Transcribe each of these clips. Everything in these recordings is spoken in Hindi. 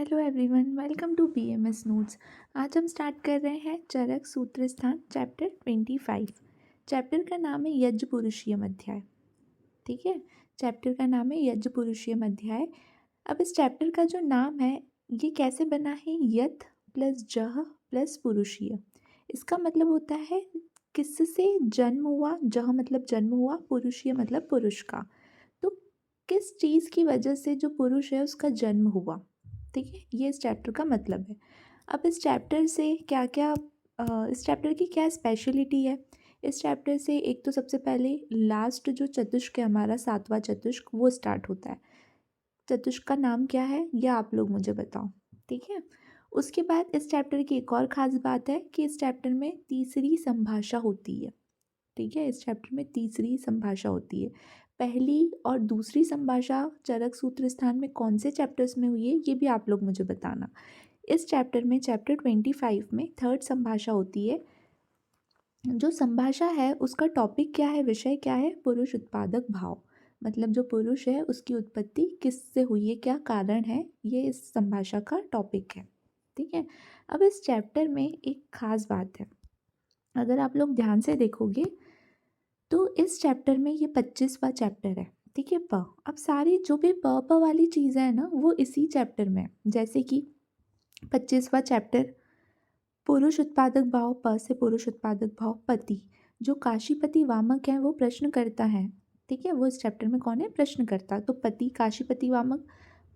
Hello everyone, welcome to BMS notes. आज हम स्टार्ट कर रहे हैं चरक सूत्र स्थान चैप्टर 25। चैप्टर का नाम है यज्ञपुरुषीयम अध्याय। ठीक है, चैप्टर का नाम है यज्ञपुरुषीयम अध्याय। अब इस चैप्टर का जो नाम है ये कैसे बना है, यत प्लस जह प्लस पुरुषीय। इसका मतलब होता है किससे जन्म हुआ, जह मतलब जन्म हुआ, पुरुषीय मतलब पुरुष का। तो किस चीज़ की वजह से जो पुरुष है उसका जन्म हुआ। ठीक है, ये इस चैप्टर का मतलब है। अब इस चैप्टर से क्या क्या इस चैप्टर की क्या स्पेशलिटी है। इस चैप्टर से एक तो सबसे पहले लास्ट जो चतुष्क है हमारा 7वां चतुष्क वो स्टार्ट होता है। चतुष्क का नाम क्या है ये आप लोग मुझे बताओ। ठीक है, उसके बाद इस चैप्टर की एक और ख़ास बात है कि इस चैप्टर में तीसरी संभाषा होती है। ठीक है, इस चैप्टर में तीसरी संभाषा होती है। पहली और दूसरी संभाषा चरक सूत्र स्थान में कौन से चैप्टर्स में हुई है ये भी आप लोग मुझे बताना। इस चैप्टर में चैप्टर 25 में थर्ड संभाषा होती है। जो संभाषा है उसका टॉपिक क्या है, विषय क्या है, पुरुष उत्पादक भाव। मतलब जो पुरुष है उसकी उत्पत्ति किससे हुई है, क्या कारण है, ये इस संभाषा का टॉपिक है। ठीक है, अब इस चैप्टर में एक खास बात है। अगर आप लोग ध्यान से देखोगे तो इस चैप्टर में ये 25वां चैप्टर है। ठीक है, प अब सारी जो भी प वाली चीज़ें हैं ना वो इसी चैप्टर में है। जैसे कि 25वां चैप्टर पुरुष उत्पादक भाव, प से पुरुष उत्पादक भाव, पति। जो काशीपति वामक है वो प्रश्न करता है। ठीक है, वो इस चैप्टर में कौन है, प्रश्नकर्ता। तो पति, काशीपति वामक।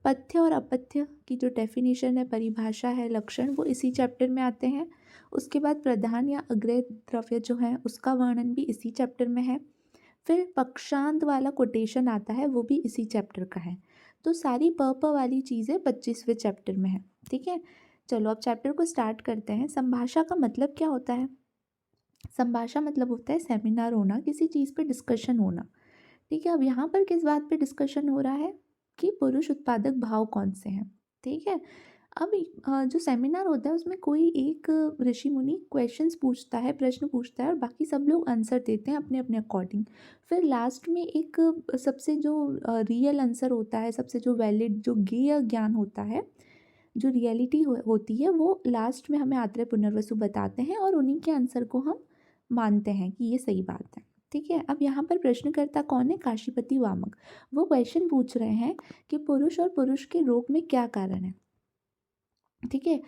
पथ्य और अपथ्य की जो डेफिनेशन है, परिभाषा है, लक्षण, वो इसी चैप्टर में आते हैं। उसके बाद प्रधान या अग्रय द्रव्य जो है उसका वर्णन भी इसी चैप्टर में है। फिर पक्षांत वाला कोटेशन आता है वो भी इसी चैप्टर का है। तो सारी प वाली चीज़ें 25वें चैप्टर में है। ठीक है, चलो अब चैप्टर को स्टार्ट करते हैं। संभाषा का मतलब क्या होता है। संभाषा मतलब होता है सेमिनार होना, किसी चीज़ पे डिस्कशन होना। ठीक है, अब यहाँ पर किस बात पे डिस्कशन हो रहा है कि पुरुष उत्पादक भाव कौन से हैं। ठीक है, अब जो सेमिनार होता है उसमें कोई एक ऋषि मुनि क्वेश्चंस पूछता है, प्रश्न पूछता है और बाकी सब लोग आंसर देते हैं अपने अपने अकॉर्डिंग। फिर लास्ट में एक सबसे जो रियल आंसर होता है, सबसे जो वैलिड, जो गेय ज्ञान होता है, जो रियलिटी होती है, वो लास्ट में हमें आत्रेय पुनर्वसु बताते हैं और उन्हीं के आंसर को हम मानते हैं कि ये सही बात है। ठीक है, अब यहाँ पर प्रश्नकर्ता कौन है, काशीपति वामक। वो क्वेश्चन पूछ रहे हैं कि पुरुष और पुरुष के रोग में क्या कारण है। ठीक है,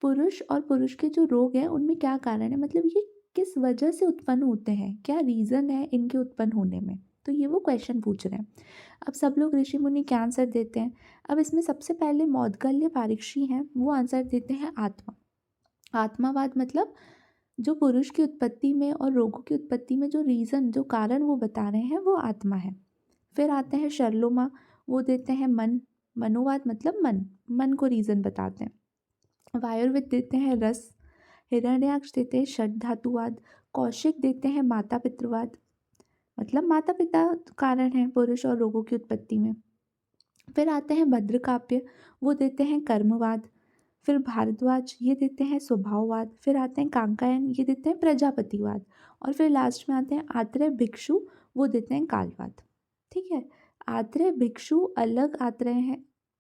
पुरुष और पुरुष के जो रोग हैं उनमें क्या कारण है, मतलब ये किस वजह से उत्पन्न होते हैं, क्या रीज़न है इनके उत्पन्न होने में। तो ये वो क्वेश्चन पूछ रहे हैं। अब सब लोग ऋषि मुनि क्या आंसर देते हैं। अब इसमें सबसे पहले मौद्गल्य पारीक्षी हैं, वो आंसर देते हैं आत्मा। आत्मावाद मतलब जो पुरुष की उत्पत्ति में और रोगों की उत्पत्ति में जो रीज़न, जो कारण वो बता रहे हैं वो आत्मा है। फिर आते हैं शर्लोमा, वो देते हैं मन। मनोवाद मतलब मन, मन को रीज़न बताते हैं। वायुर्वेद देते हैं रस। हिरण्याक्ष देते हैं षड धातुवाद। कौशिक देते हैं माता पितृवाद, मतलब माता पिता कारण है पुरुष और रोगों की उत्पत्ति में। फिर आते हैं भद्रकाप्य, वो देते हैं कर्मवाद। फिर भारद्वाज, ये देते हैं स्वभाववाद। फिर आते हैं कांकायन, ये देते हैं प्रजापतिवाद। और फिर लास्ट में आते हैं आत्रेय भिक्षु, वो देते हैं कालवाद। ठीक है, आत्रेय भिक्षु अलग आत्रेय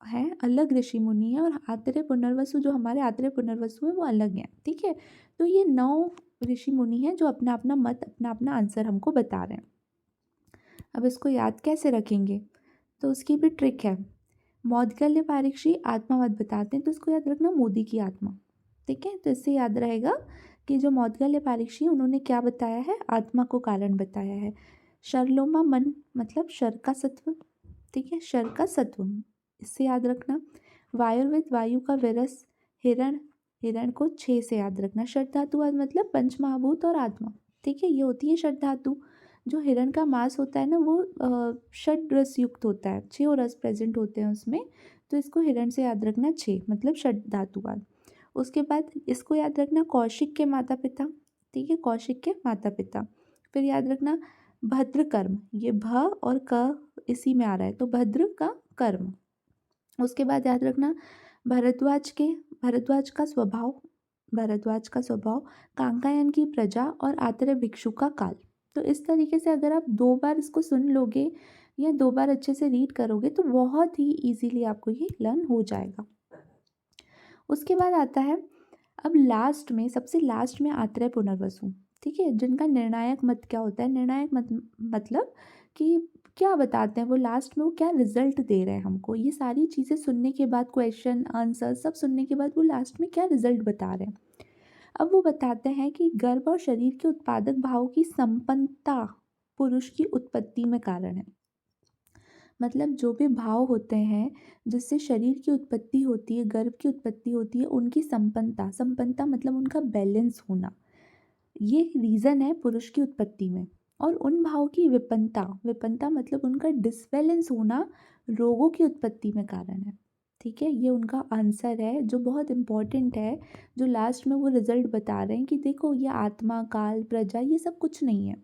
हैं, अलग ऋषि मुनि हैं, और आत्रेय पुनर्वसु जो हमारे आत्रेय पुनर्वसु हैं वो अलग हैं। ठीक है, तो ये 9 ऋषि मुनि हैं जो अपना अपना मत, अपना अपना आंसर हमको बता रहे हैं। अब इसको याद कैसे रखेंगे, तो उसकी भी ट्रिक है। मौद्गल्य पारीक्षी आत्मावाद बताते हैं तो इसको याद रखना, मोदी की आत्मा। ठीक है, तो इससे याद रहेगा कि जो मौद्गल्य पारीक्षी उन्होंने क्या बताया है, आत्मा को कारण बताया है। शर्लोमा मन मतलब शर का सत्व। ठीक है, शर का सत्व, इससे याद रखना। वायुर्वेद वायु का विरस। हिरण, हिरण को 6 से याद रखना। षड धातुवाद मतलब पंचमहाभूत और आत्मा। ठीक है, ये होती है षड धातु। जो हिरण का मांस होता है ना वो षड रस युक्त होता है, 6 रस प्रेजेंट होते हैं उसमें। तो इसको हिरण से याद रखना 6, मतलब षड धातुवाद। उसके बाद इसको याद रखना कौशिक के माता पिता। ठीक है, कौशिक के माता पिता। फिर याद रखना भद्र कर्म, ये भ और क इसी में आ रहा है तो भद्र का कर्म। उसके बाद याद रखना भरद्वाज के, भरद्वाज का स्वभाव, भरद्वाज का स्वभाव, कांकायन की प्रजा और आत्रेय भिक्षु का काल। तो इस तरीके से अगर आप 2 बार इसको सुन लोगे या 2 बार अच्छे से रीड करोगे तो बहुत ही इजीली आपको ये लर्न हो जाएगा। उसके बाद आता है, अब लास्ट में, सबसे लास्ट में आत्रेय पुनर्वसु, ठीक है, जिनका निर्णायक मत क्या होता है, निर्णायक मत मतलब कि क्या बताते हैं वो लास्ट में, वो क्या रिजल्ट दे रहे हैं हमको, ये सारी चीज़ें सुनने के बाद, क्वेश्चन आंसर सब सुनने के बाद वो लास्ट में क्या रिजल्ट बता रहे हैं। अब वो बताते हैं कि गर्भ और शरीर के उत्पादक भाव की संपन्नता पुरुष की उत्पत्ति में कारण है। मतलब जो भी भाव होते हैं जिससे शरीर की उत्पत्ति होती है, गर्भ की उत्पत्ति होती है, उनकी संपन्नता, संपन्नता मतलब उनका बैलेंस होना, ये रीज़न है पुरुष की उत्पत्ति में। और उन भाव की विपन्नता, विपन्नता मतलब उनका डिसबैलेंस होना रोगों की उत्पत्ति में कारण है। ठीक है, ये उनका आंसर है जो बहुत इम्पोर्टेंट है, जो लास्ट में वो रिजल्ट बता रहे हैं कि देखो ये आत्मा, काल, प्रजा, ये सब कुछ नहीं है।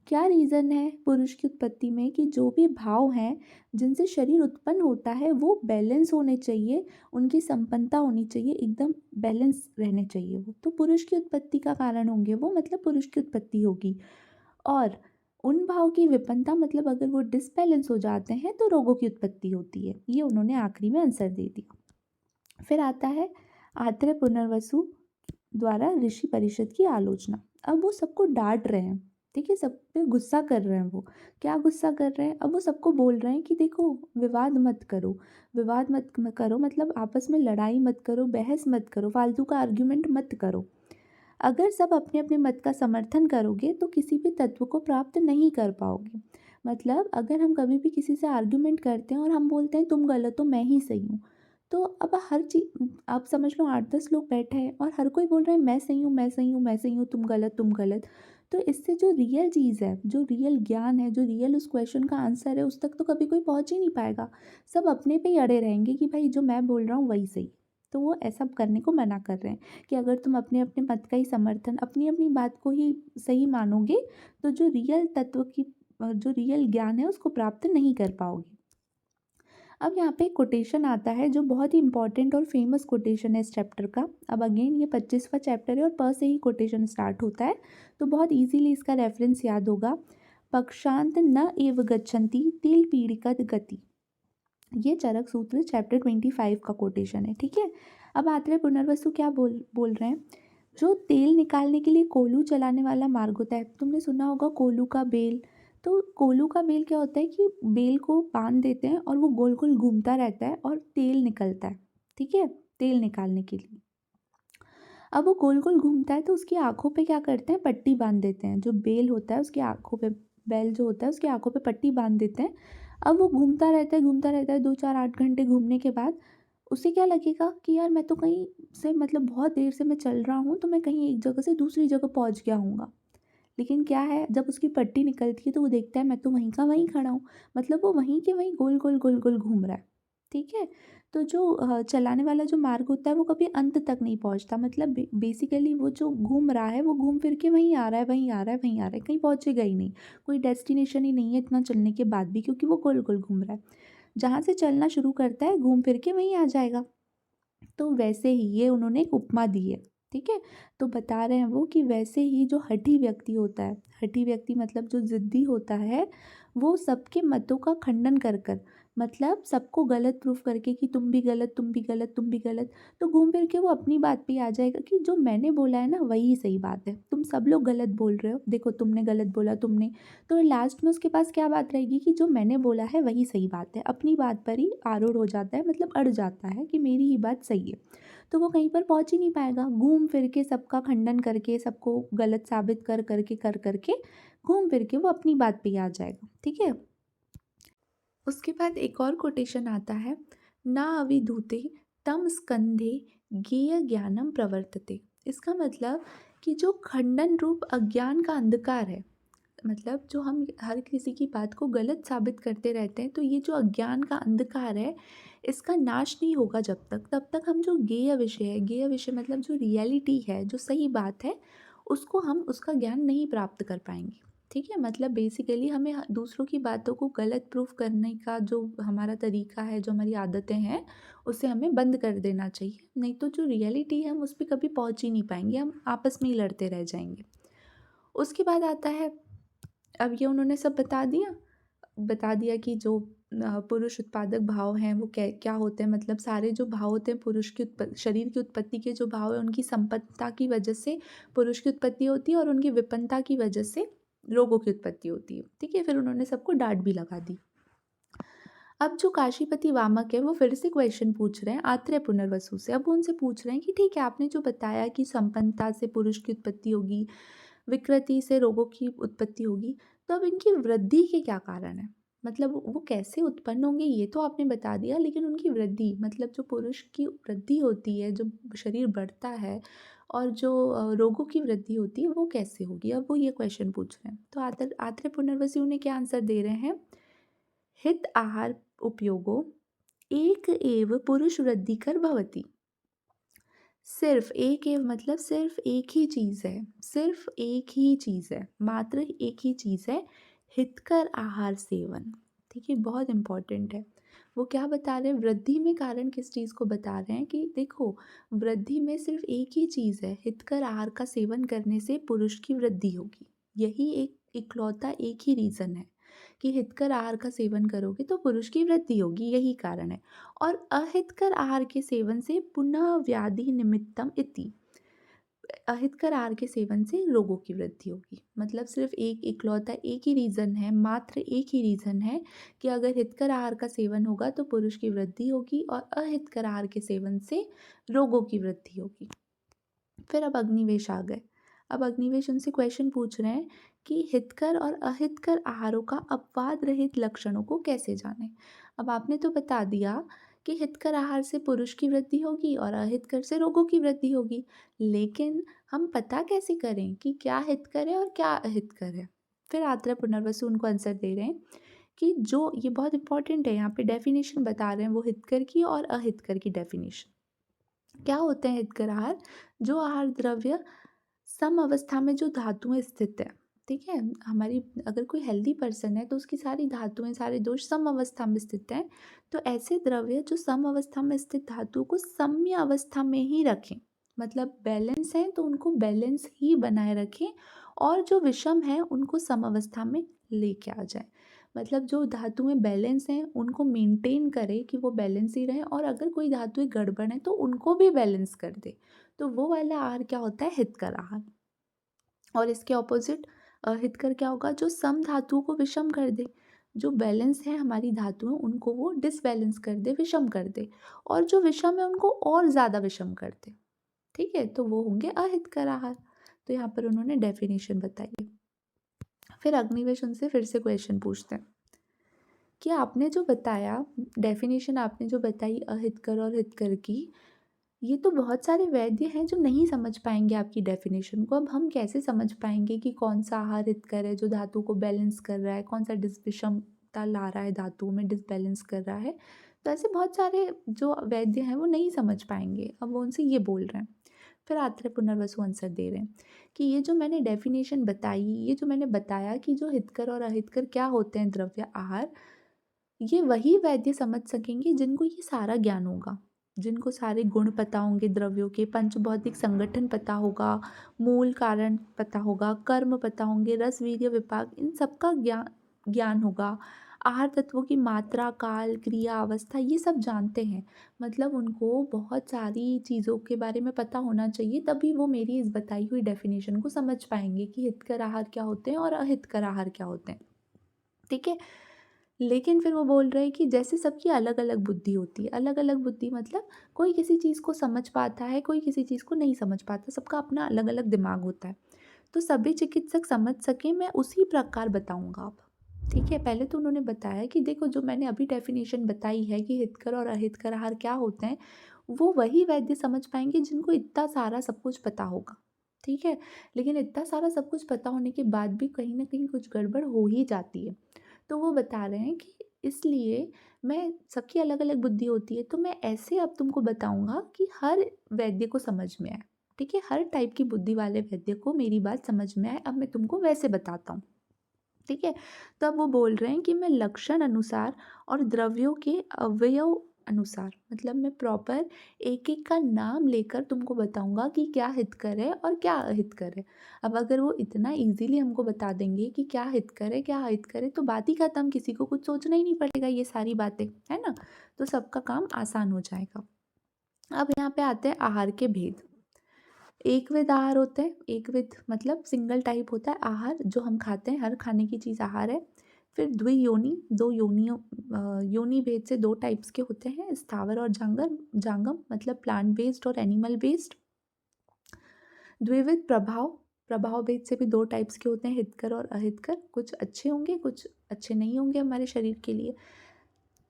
क्या रीज़न है पुरुष की उत्पत्ति में कि जो भी भाव हैं जिनसे शरीर उत्पन्न होता है वो बैलेंस होने चाहिए, उनकी संपन्नता होनी चाहिए, एकदम बैलेंस रहने चाहिए वो, तो पुरुष की उत्पत्ति का कारण होंगे वो, मतलब पुरुष की उत्पत्ति होगी। और उन भाव की विपन्नता मतलब अगर वो डिसबैलेंस हो जाते हैं तो रोगों की उत्पत्ति होती है। ये उन्होंने आखिरी में आंसर दे दिया। फिर आता है आत्रेय पुनर्वसु द्वारा ऋषि परिषद की आलोचना। अब वो सबको डांट रहे हैं, ठीक है, सब पे गुस्सा कर रहे हैं। वो क्या गुस्सा कर रहे हैं, अब वो सबको बोल रहे हैं कि देखो विवाद मत करो, विवाद मत करो मतलब आपस में लड़ाई मत करो, बहस मत करो, फालतू का आर्ग्यूमेंट मत करो। अगर सब अपने अपने मत का समर्थन करोगे तो किसी भी तत्व को प्राप्त नहीं कर पाओगे। मतलब अगर हम कभी भी किसी से आर्ग्यूमेंट करते हैं और हम बोलते हैं तुम गलत हो मैं ही सही हूँ, तो अब हर चीज आप समझ लो 8-10 लोग बैठे हैं और हर कोई बोल रहा है मैं सही हूँ, मैं सही हूँ, मैं सही हूँ, तुम गलत, तुम गलत। तो इससे जो रियल चीज़ है, जो रियल ज्ञान है, जो रियल उस क्वेश्चन का आंसर है, उस तक तो कभी कोई पहुँच ही नहीं पाएगा। सब अपने पे ही अड़े रहेंगे कि भाई जो मैं बोल रहा हूँ वही सही। तो वो ऐसा करने को मना कर रहे हैं कि अगर तुम अपने अपने मत का ही समर्थन, अपनी अपनी बात को ही सही मानोगे तो जो रियल तत्व की, जो रियल ज्ञान है उसको प्राप्त नहीं कर पाओगे। अब यहाँ पे कोटेशन आता है जो बहुत ही इंपॉर्टेंट और फेमस कोटेशन है इस चैप्टर का। अब अगेन ये 25वां चैप्टर है और प से ही कोटेशन स्टार्ट होता है, तो बहुत इजीली इसका रेफरेंस याद होगा। पक्षांत न एव गच्छन्ति तिल पीड़िकत गति, ये चरक सूत्र चैप्टर 25 का कोटेशन है, ठीक है। अब आत्रेय पुनर्वसु क्या बोल बोल रहे हैं, जो तेल निकालने के लिए कोलू चलाने वाला मार्ग होता है, तुमने सुना होगा कोलू का बेल। तो कोलू का बेल क्या होता है कि बेल को बांध देते हैं और वो गोल गोल घूमता रहता है और तेल निकलता है, ठीक है, तेल निकालने के लिए। अब वो गोल गोल घूमता है तो उसकी आंखों पे क्या करते हैं, पट्टी बांध देते हैं, जो बेल होता है उसकी आंखों पे, बैल जो होता है उसकी आंखों पे पट्टी बांध देते हैं। अब वो घूमता रहता है, घूमता रहता है, 2 4 8 घंटे घूमने के बाद उसे क्या लगेगा कि यार मैं तो कहीं से, मतलब बहुत देर से मैं चल रहा हूँ तो मैं कहीं एक जगह से दूसरी जगह पहुँच गया हूँगा। लेकिन क्या है, जब उसकी पट्टी निकलती है तो वो देखता है मैं तो वहीं का वहीं खड़ा हूँ, मतलब वो वहीं के वहीं गोल गोल गोल गोल घूम रहा है, ठीक है। तो जो चलाने वाला जो मार्ग होता है वो कभी अंत तक नहीं पहुँचता, मतलब बेसिकली वो जो घूम रहा है वो घूम फिर के वहीं आ रहा है, वहीं आ रहा है, वहीं आ रहा है, कहीं पहुँचेगा ही नहीं, कोई डेस्टिनेशन ही नहीं है इतना चलने के बाद भी, क्योंकि वो गोल गोल घूम रहा है। जहाँ से चलना शुरू करता है घूम फिर के वहीं आ जाएगा। तो वैसे ही ये उन्होंने एक उपमा दी है, ठीक है। तो बता रहे हैं वो कि वैसे ही जो हठी व्यक्ति होता है, हठी व्यक्ति मतलब जो ज़िद्दी होता है, वो सबके मतों का खंडन कर कर, मतलब सबको गलत प्रूफ करके कि तुम भी गलत, तुम भी गलत, तुम भी गलत, तो घूम फिर के वो अपनी बात पे ही आ जाएगा कि जो मैंने बोला है ना वही सही बात है, तुम सब लोग गलत बोल रहे हो, देखो तुमने गलत बोला, तुमने। तो लास्ट में उसके पास क्या बात रहेगी कि जो मैंने बोला है वही सही बात है, अपनी बात पर ही आरूढ़ हो जाता है, मतलब अड़ जाता है कि मेरी ही बात सही है। तो वो कहीं पर पहुंच ही नहीं पाएगा, घूम फिर के सबका खंडन करके, सबको गलत साबित कर करके घूम फिर के वो अपनी बात पे ही आ जाएगा, ठीक है। उसके बाद एक और कोटेशन आता है, ना अविधूते तम स्कंधे ज्ञेय ज्ञानम प्रवर्तते। इसका मतलब कि जो खंडन रूप अज्ञान का अंधकार है, मतलब जो हम हर किसी की बात को गलत साबित करते रहते हैं, तो ये जो अज्ञान का अंधकार है इसका नाश नहीं होगा जब तक, तब तक हम जो ज्ञेय विषय है, ज्ञेय विषय मतलब जो रियलिटी है, जो सही बात है, उसको हम, उसका ज्ञान नहीं प्राप्त कर पाएंगे, ठीक है। मतलब बेसिकली हमें दूसरों की बातों को गलत प्रूफ करने का जो हमारा तरीका है, जो हमारी आदतें हैं, उसे हमें बंद कर देना चाहिए, नहीं तो जो रियलिटी है हम उस पर कभी पहुंच ही नहीं पाएंगे, हम आपस में ही लड़ते रह जाएंगे। उसके बाद आता है, अब ये उन्होंने सब बता दिया कि जो पुरुष उत्पादक भाव हैं वो क्या होते हैं, मतलब सारे जो भाव होते हैं पुरुष की शरीर की उत्पत्ति के जो भाव है उनकी संपन्नता की वजह से पुरुष की उत्पत्ति होती है और उनकी विपन्नता की वजह से रोगों की उत्पत्ति होती है। ठीक है, फिर उन्होंने सबको डांट भी लगा दी। अब जो काशीपति वामक है वो फिर से क्वेश्चन पूछ रहे हैं आत्रेय पुनर्वसु से। अब वो उनसे पूछ रहे हैं कि ठीक है, आपने जो बताया कि संपन्नता से पुरुष की उत्पत्ति होगी, विकृति से रोगों की उत्पत्ति होगी, तो अब इनकी वृद्धि के क्या कारण है? मतलब वो कैसे उत्पन्न होंगे ये तो आपने बता दिया, लेकिन उनकी वृद्धि मतलब जो पुरुष की वृद्धि होती है, जो शरीर बढ़ता है और जो रोगों की वृद्धि होती है वो कैसे होगी? अब वो ये क्वेश्चन पूछ रहे हैं। तो आत्रेय पुनर्वसु उन्हें क्या आंसर दे रहे हैं? हित आहार उपयोगो एक एव पुरुष वृद्धि कर भवती। सिर्फ एक एव मतलब सिर्फ एक ही चीज़ है, सिर्फ एक ही चीज़ है, मात्र एक ही चीज़ है, हितकर आहार सेवन। ठीक है, बहुत इंपॉर्टेंट है। वो क्या बता रहे हैं? वृद्धि में कारण किस चीज़ को बता रहे हैं कि देखो, वृद्धि में सिर्फ एक ही चीज़ है, हितकर आहार का सेवन करने से पुरुष की वृद्धि होगी। यही एक इकलौता एक ही रीज़न है कि हितकर आहार का सेवन करोगे तो पुरुष की वृद्धि होगी, यही कारण है। और अहितकर आहार के सेवन से पुनः व्याधि निमित्तम इति, अहितकर आहार के सेवन से रोगों की वृद्धि होगी। मतलब सिर्फ एक इकलौता एक ही रीज़न है, मात्र एक ही रीज़न है कि अगर हितकर आहार का सेवन होगा तो पुरुष की वृद्धि होगी और अहितकर आहार के सेवन से रोगों की वृद्धि होगी। फिर अब अग्निवेश आ गए। अब अग्निवेश उनसे क्वेश्चन पूछ रहे हैं कि हितकर और अहितकर आहारों का अपवाद रहित लक्षणों को कैसे जानें। अब आपने तो बता दिया कि हितकर आहार से पुरुष की वृद्धि होगी और अहितकर से रोगों की वृद्धि होगी, लेकिन हम पता कैसे करें कि क्या हितकर है और क्या अहितकर है? फिर आत्रेय पुनर्वसु उनको आंसर दे रहे हैं कि जो ये बहुत इंपॉर्टेंट है, यहाँ पे डेफिनेशन बता रहे हैं वो हितकर की और अहितकर की डेफिनेशन। क्या होते हैं हितकर आहार? जो आहार द्रव्य सम अवस्था में जो धातुएं स्थित है, ठीक है, हमारी अगर कोई हेल्दी पर्सन है तो उसकी सारी धातुएं सारे दोष सम अवस्था में स्थित हैं, तो ऐसे द्रव्य जो सम अवस्था में स्थित धातु को सम्य अवस्था में ही रखें, मतलब बैलेंस है तो उनको बैलेंस ही बनाए रखें, और जो विषम है उनको सम अवस्था में लेके आ जाए। मतलब जो धातुएं बैलेंस हैं उनको मेंटेन करे कि वो बैलेंस ही रहे, और अगर कोई धातुएं गड़बड़ है तो उनको भी बैलेंस कर दे, तो वो वाला आहार क्या होता है? हितकर आहार। और इसके ऑपोजिट हितकर क्या होगा? जो सम धातुओं को विषम कर दे, जो बैलेंस है हमारी धातुएं उनको वो डिसबैलेंस कर दे, विषम कर दे, और जो विषम है उनको और ज़्यादा विषम कर दे। ठीक है, तो वो होंगे अहितकर आहार। तो यहाँ पर उन्होंने डेफिनेशन बताई है। फिर अग्निवेश उनसे फिर से क्वेश्चन पूछते हैं कि आपने जो बताया डेफिनेशन, आपने जो बताई अहितकर और हितकर की, ये तो बहुत सारे वैद्य हैं जो नहीं समझ पाएंगे आपकी डेफिनेशन को। अब हम कैसे समझ पाएंगे कि कौन सा आहार हितकर है जो धातु को बैलेंस कर रहा है, कौन सा डिसविषमता ला रहा है, धातुओं में डिसबैलेंस कर रहा है? तो ऐसे बहुत सारे जो वैद्य हैं वो नहीं समझ पाएंगे। अब वो उनसे ये बोल रहे हैं। फिर आत्रेय पुनर्वसु आंसर दे रहे हैं कि ये जो मैंने डेफिनेशन बताई, ये जो मैंने बताया कि जो हितकर और अहितकर क्या होते हैं द्रव्य आहार, ये वही वैद्य समझ सकेंगे जिनको ये सारा ज्ञान होगा, जिनको सारे गुण पता होंगे द्रव्यों के, पंचभौतिक संगठन पता होगा, मूल कारण पता होगा, कर्म पता होंगे, रस वीर्य विपाक, इन सबका ज्ञान ज्ञान होगा, आहार तत्वों की मात्रा, काल, क्रिया, अवस्था, ये सब जानते हैं। मतलब उनको बहुत सारी चीज़ों के बारे में पता होना चाहिए, तभी वो मेरी इस बताई हुई डेफिनेशन को समझ पाएंगे कि हितकर आहार क्या होते हैं और अहितकर आहार क्या होते हैं। ठीक है, लेकिन फिर वो बोल रहे हैं कि जैसे सबकी अलग अलग बुद्धि होती है, अलग अलग बुद्धि मतलब कोई किसी चीज़ को समझ पाता है, कोई किसी चीज़ को नहीं समझ पाता, सबका अपना अलग अलग दिमाग होता है। तो सभी चिकित्सक समझ सकें मैं उसी प्रकार बताऊंगा अब। ठीक है, पहले तो उन्होंने बताया कि देखो जो मैंने अभी डेफिनेशन बताई है कि हितकर और अहितकर आहार क्या होते हैं, वो वही वैद्य समझ पाएंगे जिनको इतना सारा सब कुछ पता होगा। ठीक है, लेकिन इतना सारा सब कुछ पता होने के बाद भी कहीं ना कहीं कुछ गड़बड़ हो ही जाती है। तो वो बता रहे हैं कि इसलिए मैं, सबकी अलग अलग बुद्धि होती है, तो मैं ऐसे अब तुमको बताऊंगा कि हर वैद्य को समझ में आए। ठीक है, हर टाइप की बुद्धि वाले वैद्य को मेरी बात समझ में आए, अब मैं तुमको वैसे बताता हूँ। ठीक है, तो अब वो बोल रहे हैं कि मैं लक्षण अनुसार और द्रव्यों के अवयव अनुसार, मतलब मैं प्रॉपर एक एक का नाम लेकर तुमको बताऊंगा कि क्या हितकर है और क्या अहितकर है। अब अगर वो इतना इजीली हमको बता देंगे कि क्या हितकर है क्या अहितकर है तो बात ही खत्म, किसी को कुछ सोचना ही नहीं पड़ेगा, ये सारी बातें है ना। तो सबका काम आसान हो जाएगा। अब यहाँ पे आते हैं आहार के भेद। एकविध आहार होते हैं, एकविध मतलब सिंगल टाइप होता है आहार जो हम खाते हैं, हर खाने की चीज़ आहार है। फिर द्वियोनि, दो योनियों, योनि भेद से दो टाइप्स के होते हैं, स्थावर और जांगम मतलब प्लांट बेस्ड और एनिमल बेस्ड। द्विविध प्रभाव, प्रभाव भेद से भी दो टाइप्स के होते हैं, हितकर और अहितकर, कुछ अच्छे होंगे कुछ अच्छे नहीं होंगे हमारे शरीर के लिए।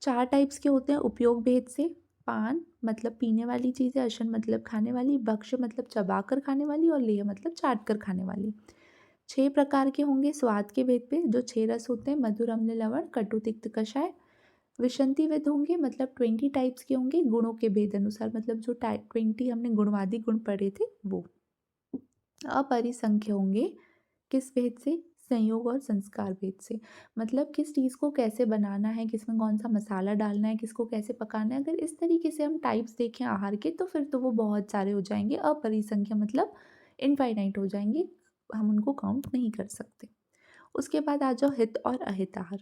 चार टाइप्स के होते हैं उपयोग भेद से, पान मतलब पीने वाली चीज़ें, अशन मतलब खाने वाली, भक्ष्य मतलब चबाकर खाने वाली और लेह मतलब चाट कर खाने वाली। 6 प्रकार के होंगे स्वाद के भेद पे, जो 6 रस होते हैं, मधुर अम्ल लवण कटु तिक्त कषाय। विशंति भेद होंगे मतलब 20 टाइप्स के होंगे गुणों के भेद अनुसार, मतलब जो 20 हमने गुणवादी गुण पढ़े थे वो। अपरिसंख्य होंगे किस भेद से, संयोग और संस्कार भेद से, मतलब किस चीज़ को कैसे बनाना है, किसमें कौन सा मसाला डालना है, किसको कैसे पकाना है। अगर इस तरीके से हम टाइप्स देखें आहार के तो फिर तो वो बहुत सारे हो जाएंगे, अपरिसंख्य मतलब इनफाइनाइट हो जाएंगे, हम उनको काउंट नहीं कर सकते। उसके बाद आ जाओ हित और अहित आहार।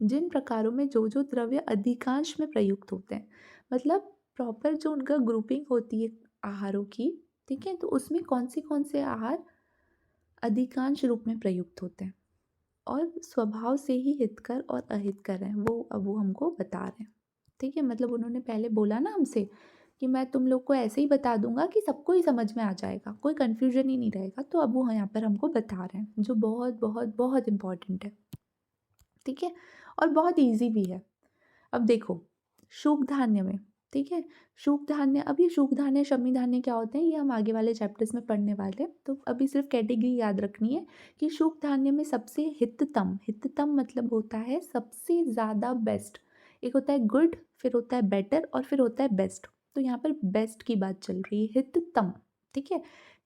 जिन प्रकारों में जो जो द्रव्य अधिकांश में प्रयुक्त होते हैं, मतलब प्रॉपर जो उनका ग्रुपिंग होती है आहारों की, ठीक है, तो उसमें कौन से आहार अधिकांश रूप में प्रयुक्त होते हैं और स्वभाव से ही हितकर और अहितकर हैं, वो अब वो हमको बता रहे हैं। ठीक है, मतलब उन्होंने पहले बोला ना हमसे कि मैं तुम लोग को ऐसे ही बता दूंगा कि सबको ही समझ में आ जाएगा, कोई कन्फ्यूजन ही नहीं रहेगा, तो अब वो यहाँ पर हमको बता रहे हैं, जो बहुत बहुत बहुत इम्पॉर्टेंट है। ठीक है, और बहुत ईजी भी है। अब देखो शुक धान्य में, ठीक है, शुक धान्य, अब ये शुक धान्य शमी धान्य क्या होते हैं ये हम आगे वाले चैप्टर्स में पढ़ने वाले हैं, तो अभी सिर्फ कैटेगरी याद रखनी है कि शुक धान्य में सबसे हिततम, हिततम मतलब होता है सबसे ज़्यादा बेस्ट। एक होता है गुड, फिर होता है बेटर और फिर होता है बेस्ट। तो यहाँ पर बेस्ट की बात चल रही है, हिततम। ठीक है,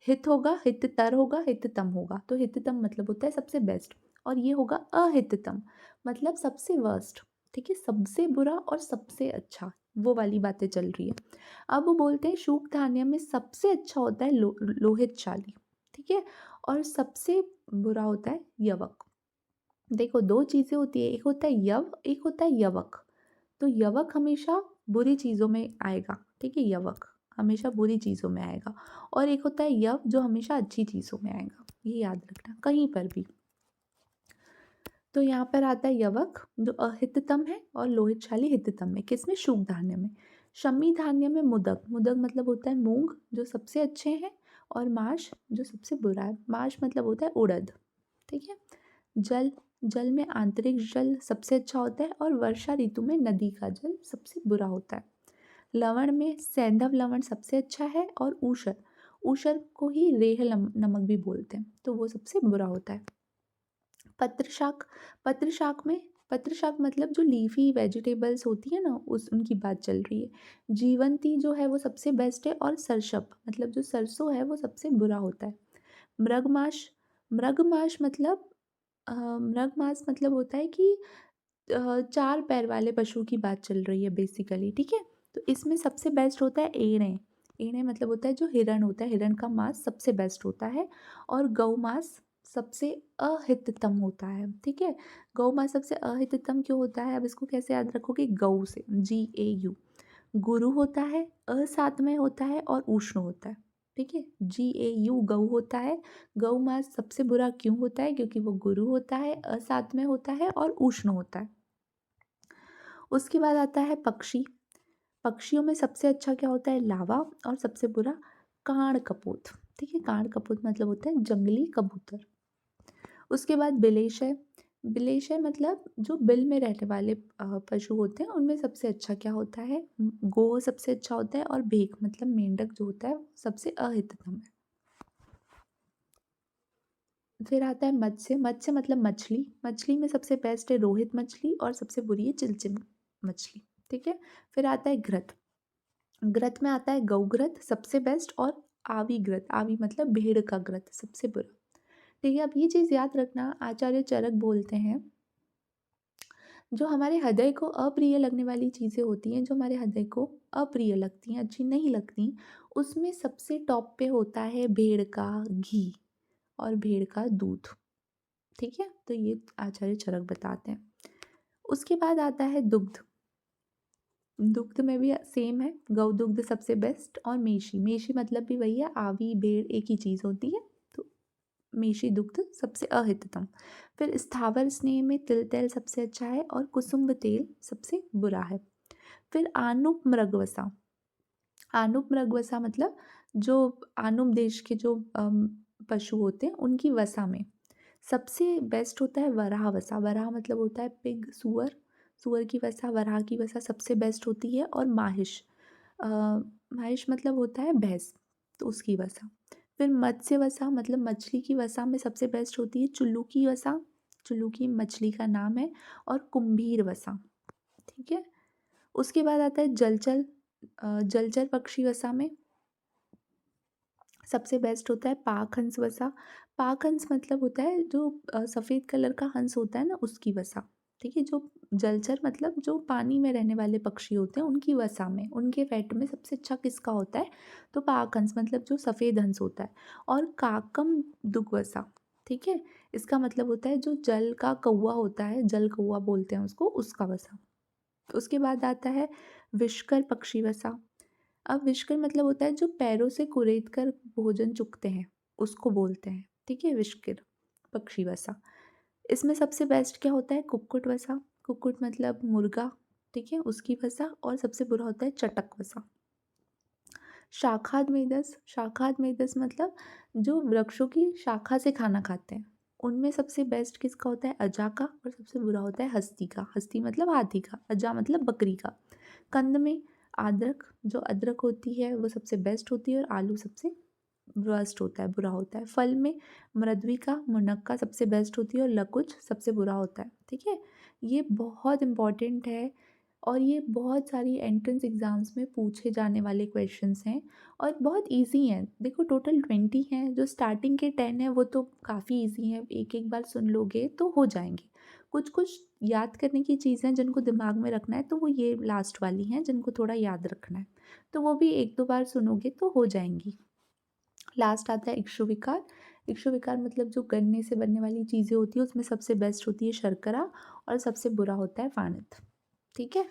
हित होगा, हिततर होगा, हिततम होगा, तो हिततम मतलब होता है सबसे बेस्ट, और ये होगा अहिततम मतलब सबसे वर्स्ट। ठीक है, सबसे बुरा और सबसे अच्छा, वो वाली बातें चल रही है। अब वो बोलते हैं शुक धान्य में सबसे अच्छा होता है लोहित शाली, ठीक है, और सबसे बुरा होता है यवक। देखो दो चीज़ें होती है, एक होता है यव, एक होता है यवक। तो यवक हमेशा बुरी चीज़ों में आएगा, ठीक है, यवक हमेशा बुरी चीज़ों में आएगा, और एक होता है यव जो हमेशा अच्छी चीज़ों में आएगा, ये याद रखना कहीं पर भी। तो यहाँ पर आता है यवक जो अहिततम है और लोहितशाली हिततम है, किसमें, शुक धान्य में। शमी धान्य में मुदक, मुदक मतलब होता है मूंग जो सबसे अच्छे हैं, और माश जो सबसे बुरा है, माश मतलब होता है उड़द। ठीक है, जल, जल में आंतरिक जल सबसे अच्छा होता है और वर्षा ऋतु में नदी का जल सबसे बुरा होता है। लवण में सैंधव लवण सबसे अच्छा है, और ऊषर, ऊषर को ही रेह नमक भी बोलते हैं, तो वो सबसे बुरा होता है। पत्र शाक, पत्र शाक में, पत्र शाक मतलब जो लीफी वेजिटेबल्स होती है ना उस उनकी बात चल रही है। जीवंती जो है वो सबसे बेस्ट है, और सरसप मतलब जो सरसों है वो सबसे बुरा होता है। मृगमाश, मृगमाश मतलब मृगमास मतलब होता है कि चार पैर वाले पशु की बात चल रही है बेसिकली, ठीक है। तो इसमें सबसे बेस्ट होता है एड़े, एड़े मतलब होता है जो हिरण होता है, हिरण का मांस सबसे बेस्ट होता है, और गौ मांस सबसे अहिततम होता है, ठीक है। गौ मांस सबसे अहिततम क्यों होता है, अब इसको कैसे याद रखोगे, गौ से, GAU। गुरु होता है, असातमय होता है और उष्ण होता है, ठीक है, GAU गौ होता है। गौ मांस सबसे बुरा क्यों होता है, क्योंकि वो गुरु होता है, असातमय होता है और उष्ण होता है। उसके बाद आता है पक्षी, पक्षियों में सबसे अच्छा क्या होता है, लावा, और सबसे बुरा कांड़ कपोत, ठीक है, कांड़ कपोत मतलब होता है जंगली कबूतर। उसके बाद बिलेशय, बिलेशय मतलब जो बिल में रहने वाले पशु होते हैं उनमें सबसे अच्छा क्या होता है, गो सबसे अच्छा होता है, और भेक मतलब मेंढक जो होता है वो सबसे अहिततम है। फिर आता है मत्स्य, मत्स्य मतलब मछली, मछली में सबसे बेस्ट है रोहित मछली, और सबसे बुरी है चिलचिल मछली, ठीक है। फिर आता है घृत, घृत में आता है गौघृत सबसे बेस्ट, और आवी घृत, आवी मतलब भेड़ का घृत सबसे बुरा। ठीक है, अब ये चीज़ याद रखना, आचार्य चरक बोलते हैं जो हमारे हृदय को अप्रिय लगने वाली चीज़ें होती हैं, जो हमारे हृदय को अप्रिय लगती हैं, अच्छी नहीं लगती, उसमें सबसे टॉप पे होता है भेड़ का घी और भेड़ का दूध। ठीक है? तो ये आचार्य चरक बताते हैं। उसके बाद आता है दुग्ध। दुग्ध में भी सेम है, गौ दुग्ध सबसे बेस्ट और मेशी। मेशी मतलब भी वही है, आवी, भेड़ एक ही चीज़ होती है। तो मेशी दुग्ध सबसे अहिततम। फिर स्थावर स्नेह में तिल तेल सबसे अच्छा है और कुसुम्ब तेल सबसे बुरा है। फिर आनुप मृगवसा। आनुप मृगवसा मतलब जो आनुप देश के जो पशु होते हैं उनकी वसा में सबसे बेस्ट होता है वराह वसा। वराह मतलब होता है पिग, सुअर। सुअर की वसा, वराह की वसा सबसे बेस्ट होती है। और माहिष, माहिष मतलब होता है भैंस, तो उसकी वसा। फिर मत्स्य वसा मतलब मछली की वसा में सबसे बेस्ट होती है चुल्लू की वसा। चुल्लू की मछली का नाम है। और कुंभीर वसा। ठीक है। उसके बाद आता है जलचर। जलचर पक्षी वसा में सबसे बेस्ट होता है पाक हंस वसा। पाक हंस मतलब होता है जो सफ़ेद कलर का हंस होता है ना, उसकी वसा। ठीक है। जो जलचर मतलब जो पानी में रहने वाले पक्षी होते हैं उनकी वसा में, उनके फैट में सबसे अच्छा किसका होता है, तो पाक हंस मतलब जो सफ़ेद हंस होता है। और काकम दुगवसा। ठीक है। इसका मतलब होता है जो जल का कौवा होता है, जल कौवा बोलते हैं उसको, उसका वसा। उसके बाद आता है विष्कर पक्षी वसा। अब विष्कर मतलब होता है जो पैरों से कुरेद कर भोजन चुगते हैं, उसको बोलते हैं। ठीक है, विष्कर पक्षी वसा। इसमें सबसे बेस्ट क्या होता है, कुक्कुट वसा। कुक्कुट मतलब मुर्गा। ठीक है, उसकी वसा। और सबसे बुरा होता है चटक वसा। शाखाद मेदस। शाखाद मेदस मतलब जो वृक्षों की शाखा से खाना खाते हैं, उनमें सबसे बेस्ट किसका होता है, अजा का। और सबसे बुरा होता है हस्ती का। हस्ती मतलब हाथी का, अजा मतलब बकरी का। कंद में अदरक, जो अदरक होती है वो सबसे बेस्ट होती है। और आलू सबसे वर्स्ट होता है, बुरा होता है। फल में मृद्विका, मुनक्का सबसे बेस्ट होती है। और लकुच सबसे बुरा होता है। ठीक है। ये बहुत इंपॉर्टेंट है और ये बहुत सारी एंट्रेंस एग्ज़ाम्स में पूछे जाने वाले क्वेश्चंस हैं और बहुत इजी हैं। देखो टोटल 20 हैं, जो स्टार्टिंग के 10 हैं वो तो काफ़ी इजी हैं, एक एक बार सुन लोगे तो हो जाएंगे। कुछ कुछ याद करने की चीज़ें जिनको दिमाग में रखना है तो वो ये लास्ट वाली हैं जिनको थोड़ा याद रखना है, तो वो भी एक दो बार सुनोगे तो हो जाएंगी। लास्ट आता है इक्षु विकार। इक्षु विकार मतलब जो गन्ने से बनने वाली चीज़ें होती है उसमें सबसे बेस्ट होती है शर्करा और सबसे बुरा होता है वाणित। ठीक है।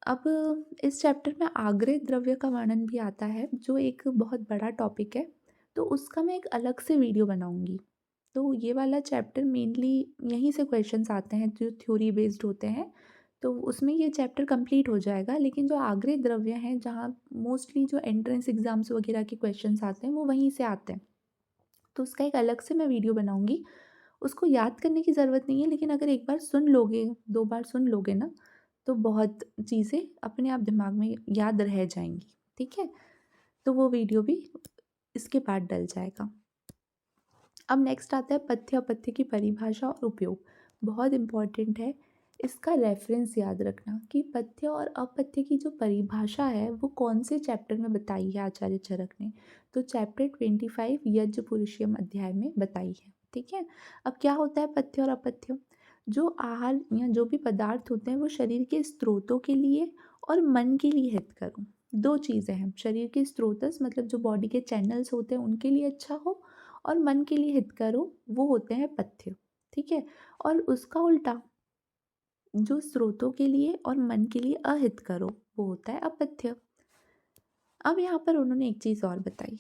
अब इस चैप्टर में आग्रह द्रव्य का वर्णन भी आता है जो एक बहुत बड़ा टॉपिक है, तो उसका मैं एक अलग से वीडियो बनाऊंगी। तो ये वाला चैप्टर मेनली यहीं से क्वेश्चंस आते हैं जो थ्योरी बेस्ड होते हैं, तो उसमें ये चैप्टर कंप्लीट हो जाएगा। लेकिन जो आग्रह द्रव्य हैं जहाँ मोस्टली जो एंट्रेंस एग्जाम्स वगैरह के क्वेश्चंस आते हैं वो वहीं से आते हैं, तो उसका एक अलग से मैं वीडियो बनाऊंगी। उसको याद करने की ज़रूरत नहीं है, लेकिन अगर एक बार सुन लोगे, दो बार सुन लोगे ना, तो बहुत चीज़ें अपने आप दिमाग में याद रह जाएंगी। ठीक है। तो वो वीडियो भी इसके बाद डल जाएगा। अब नेक्स्ट आता है पथ्य अपथ्य की परिभाषा और उपयोग। बहुत इम्पॉर्टेंट है, इसका रेफरेंस याद रखना कि पथ्य और अपथ्य की जो परिभाषा है वो कौन से चैप्टर में बताई है आचार्य चरक ने, तो चैप्टर 25 यज्ञ पुरुषयम अध्याय में बताई है। ठीक है। अब क्या होता है पथ्य और अपथ्य, जो आहार या जो भी पदार्थ होते हैं वो शरीर के स्रोतों के लिए और मन के लिए हितकर हो। दो चीज़ें हैं, शरीर के स्रोतस मतलब जो बॉडी के चैनल्स होते हैं उनके लिए अच्छा हो, और मन के लिए हितकर हो, वो होते हैं पथ्य। ठीक है। और उसका उल्टा, जो स्रोतों के लिए और मन के लिए अहितकर हो, वो होता है अपथ्य। अब यहाँ पर उन्होंने एक चीज़ और बताई।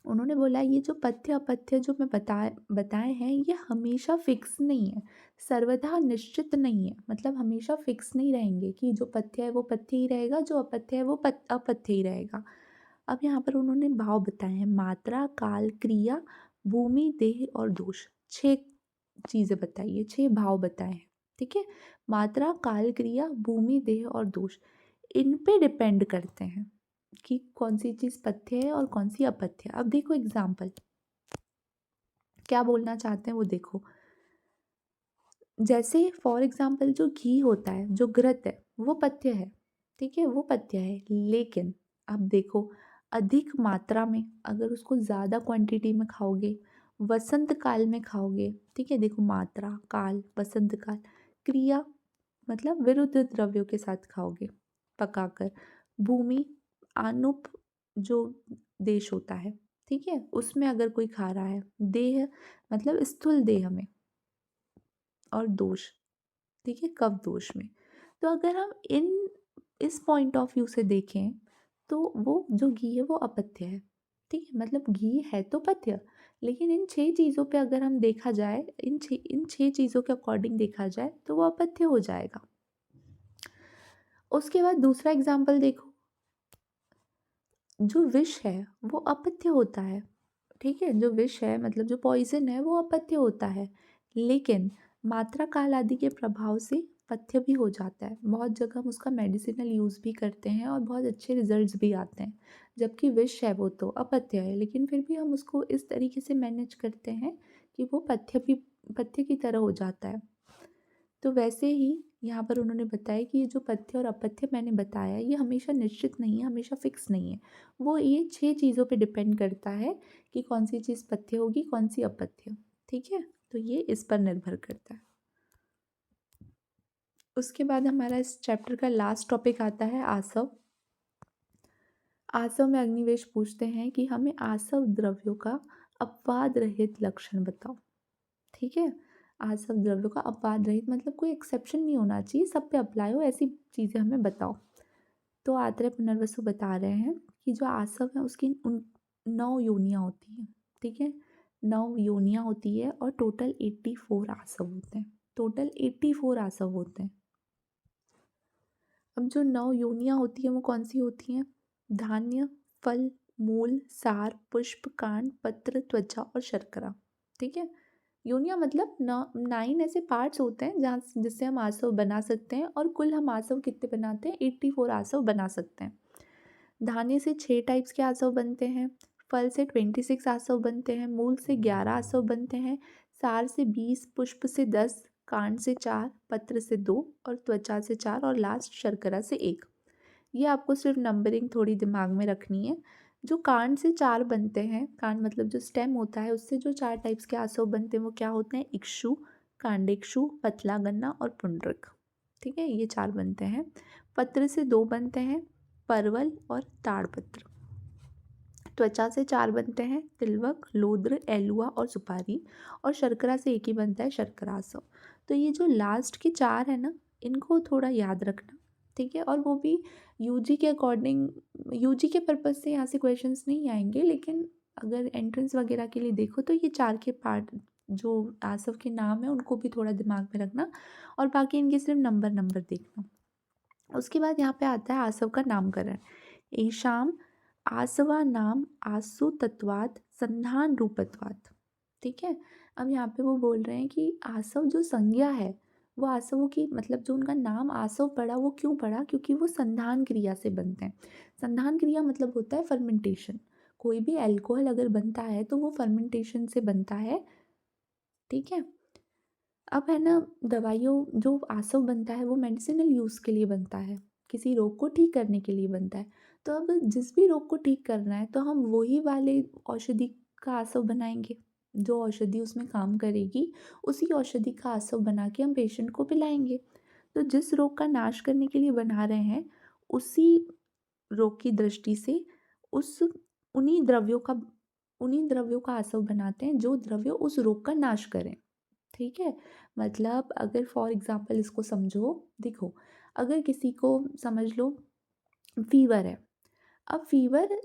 उन्होंने बोला ये जो पथ्य अपथ्य जो मैं बताए हैं ये हमेशा फिक्स नहीं है, सर्वथा निश्चित नहीं है। मतलब हमेशा फिक्स नहीं रहेंगे कि जो पथ्य है वो पथ्य ही रहेगा, जो अपथ्य है वो अपथ्य ही रहेगा। अब यहाँ पर उन्होंने भाव बताए हैं, मात्रा, काल, क्रिया, भूमि, देह और दोष। 6 चीज़ें बताई है, 6 भाव बताए हैं। ठीक है। मात्रा, काल, क्रिया, भूमि, देह और दोष, इन पे डिपेंड करते हैं कि कौन सी चीज़ पथ्य है और कौन सी अपथ्य है। अब देखो एग्जाम्पल क्या बोलना चाहते हैं वो देखो। जैसे फॉर एग्जाम्पल जो घी होता है, जो घृत है, वो पथ्य है। ठीक है, वो पथ्य है। लेकिन अब देखो अधिक मात्रा में अगर उसको ज़्यादा क्वांटिटी में खाओगे, वसंत काल में खाओगे, ठीक है, देखो मात्रा, काल, वसंत काल, क्रिया मतलब विरुद्ध द्रव्यों के साथ खाओगे पकाकर। भूमि आनुप जो देश होता है, ठीक है, उसमें अगर कोई खा रहा है। देह मतलब स्थूल देह में, और दोष, ठीक है, कफ दोष में। तो अगर हम इस पॉइंट ऑफ व्यू से देखें तो वो जो घी है वो अपथ्य है, ठीक है, मतलब घी है तो पथ्य, लेकिन इन 6 चीज़ों पे अगर हम देखा जाए, इन छह चीज़ों के अकॉर्डिंग देखा जाए तो वो अपथ्य हो जाएगा। उसके बाद दूसरा एग्जाम्पल देखो, जो विष है वो अपथ्य होता है, ठीक है, जो विष है मतलब जो पॉइजन है वो अपथ्य होता है, लेकिन मात्रा काल आदि के प्रभाव से पथ्य भी हो जाता है। बहुत जगह हम उसका मेडिसिनल यूज़ भी करते हैं और बहुत अच्छे रिजल्ट्स भी आते हैं। जबकि विष है वो तो अपथ्य है, लेकिन फिर भी हम उसको इस तरीके से मैनेज करते हैं कि वो पथ्य की तरह हो जाता है। तो वैसे ही यहाँ पर उन्होंने बताया कि ये जो पथ्य और अपथ्य मैंने बताया ये हमेशा निश्चित नहीं है, हमेशा फिक्स नहीं है। वो ये 6 चीज़ों पे डिपेंड करता है कि कौन सी चीज़ पथ्य होगी, कौन सी अपथ्य, ठीक है? तो ये इस पर निर्भर करता है। उसके बाद हमारा इस चैप्टर का लास्ट टॉपिक आता है आसव। आसव में अग्निवेश पूछते हैं कि हमें आसव द्रव्यों का अपवाद रहित लक्षण बताओ, ठीक है? आसव द्रव्यों का अपवाद रहित मतलब कोई एक्सेप्शन नहीं होना चाहिए, सब पे अप्लाई हो ऐसी चीज़ें हमें बताओ। तो आत्रेय पुनर्वसु बता रहे हैं कि जो आसव है उसकी 9 योनियाँ होती हैं, ठीक है, 9 योनियाँ होती है और टोटल 84 आसव होते हैं, टोटल 84 आसव होते हैं। अब जो 9 योनियाँ होती हैं वो कौन सी होती हैं? धान्य, फल, मूल, सार, पुष्प, कांड, पत्र, त्वचा और शर्करा, ठीक है। योनियाँ मतलब 9 ऐसे पार्ट्स होते हैं जहाँ जिससे हम आसव बना सकते हैं, और कुल हम आसव कितने बनाते हैं? 84 आसव बना सकते हैं। धान्य से 6 टाइप्स के आसव बनते हैं, फल से 26 आसव बनते हैं, मूल से 11 आसव बनते हैं, सार से 20, पुष्प से 10, कांड से 4, पत्र से 2 और त्वचा से 4 और लास्ट शर्करा से 1। ये आपको सिर्फ नंबरिंग थोड़ी दिमाग में रखनी है। जो कांड से 4 बनते हैं, कांड मतलब जो स्टेम होता है उससे जो 4 टाइप्स के आसव बनते हैं वो क्या होते हैं? इक्षु, कांडेक्षु, पतला गन्ना और पुंडरक, ठीक है, ये 4 बनते हैं। पत्र से 2 बनते हैं, परवल और ताड़पत्र। त्वचा से 4 बनते हैं, तिलवक, लोद्र, एलुआ और सुपारी, और शर्करा से एक ही बनता है, शर्करासव। तो ये जो लास्ट के 4 है ना, इनको थोड़ा याद रखना, ठीक है, और वो भी यूजी के अकॉर्डिंग, यूजी के पर्पज़ से यहाँ से क्वेश्चंस नहीं आएंगे, लेकिन अगर एंट्रेंस वगैरह के लिए देखो तो ये 4 के पार्ट जो आसव के नाम है उनको भी थोड़ा दिमाग में रखना, और बाकी इनके सिर्फ नंबर देखना। उसके बाद यहाँ पे आता है आसव का नामकरण। एषाम आसवा नाम आसु तत्वात् संधान रूपत्वात्, ठीक है। अब यहाँ पे वो बोल रहे हैं कि आसव जो संज्ञा है वो आसवों की, मतलब जो उनका नाम आसव पड़ा वो क्यों पड़ा? क्योंकि वो संधान क्रिया से बनते हैं। संधान क्रिया मतलब होता है फर्मेंटेशन। कोई भी अल्कोहल अगर बनता है तो वो फर्मेंटेशन से बनता है, ठीक है। अब है ना, दवाइयों जो आसव बनता है वो मेडिसिनल यूज़ के लिए बनता है, किसी रोग को ठीक करने के लिए बनता है। तो अब जिस भी रोग को ठीक करना है तो हम वही वाले औषधि का आसव बनाएंगे, जो औषधि उसमें काम करेगी उसी औषधि का आसव बना के हम पेशेंट को पिलाएंगे। तो जिस रोग का नाश करने के लिए बना रहे हैं उसी रोग की दृष्टि से उस उन्हीं द्रव्यों का उन्हीं द्रव्यों का आसव बनाते हैं जो द्रव्य उस रोग का नाश करें, ठीक है। मतलब अगर फॉर एग्जांपल इसको समझो, देखो, अगर किसी को समझ लो फीवर है, अब फीवर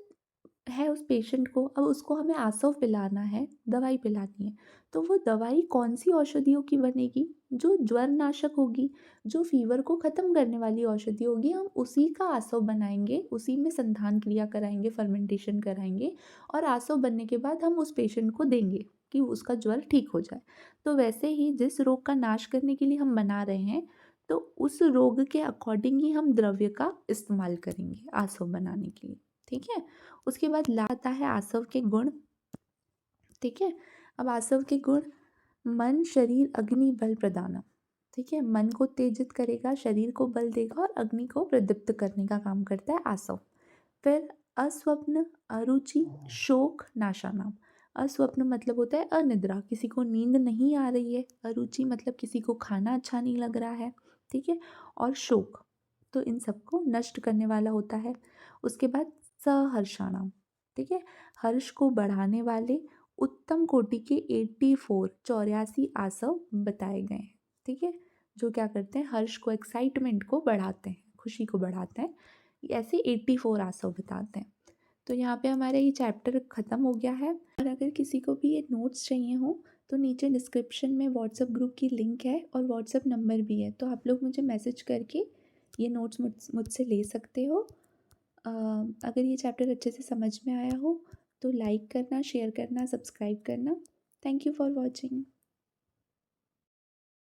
है उस पेशेंट को, अब उसको हमें आसव पिलाना है, दवाई पिलानी है, तो वो दवाई कौन सी औषधियों की बनेगी? जो ज्वर नाशक होगी, जो फीवर को ख़त्म करने वाली औषधि होगी, हम उसी का आसव बनाएंगे, उसी में संधान क्रिया कराएंगे, फर्मेंटेशन कराएंगे, और आसव बनने के बाद हम उस पेशेंट को देंगे कि उसका ज्वर ठीक हो जाए। तो वैसे ही जिस रोग का नाश करने के लिए हम बना रहे हैं तो उस रोग के अकॉर्डिंग ही हम द्रव्य का इस्तेमाल करेंगे आसव बनाने के लिए, ठीक है। उसके बाद आता है आसव के गुण, ठीक है। अब आसव के गुण, मन, शरीर, अग्नि, बल प्रदान, ठीक है, मन को उत्तेजित करेगा, शरीर को बल देगा और अग्नि को प्रदीप्त करने का काम करता है आसव। फिर अस्वप्न, अरुचि, शोक, नाशानाम। अस्वप्न मतलब होता है अनिद्रा, किसी को नींद नहीं आ रही है। अरुचि मतलब किसी को खाना अच्छा नहीं लग रहा है, ठीक है। और शोक, तो इन सबको नष्ट करने वाला होता है। उसके बाद सहर्षाणाम, ठीक है, हर्ष को बढ़ाने वाले उत्तम कोटि के 84 आसव बताए गए हैं, ठीक है, जो क्या करते हैं, हर्ष को, एक्साइटमेंट को बढ़ाते हैं, खुशी को बढ़ाते हैं। ऐसे 84 आसव बताते हैं। तो यहाँ पे हमारा ये चैप्टर ख़त्म हो गया है। और अगर किसी को भी ये नोट्स चाहिए हो तो नीचे डिस्क्रिप्शन में व्हाट्सएप ग्रुप की लिंक है और व्हाट्सएप नंबर भी है, तो आप लोग मुझे मैसेज करके ये नोट्स मुझसे ले सकते हो। अगर ये चैप्टर अच्छे से समझ में आया हो तो लाइक करना, शेयर करना, सब्सक्राइब करना। Thank you for watching.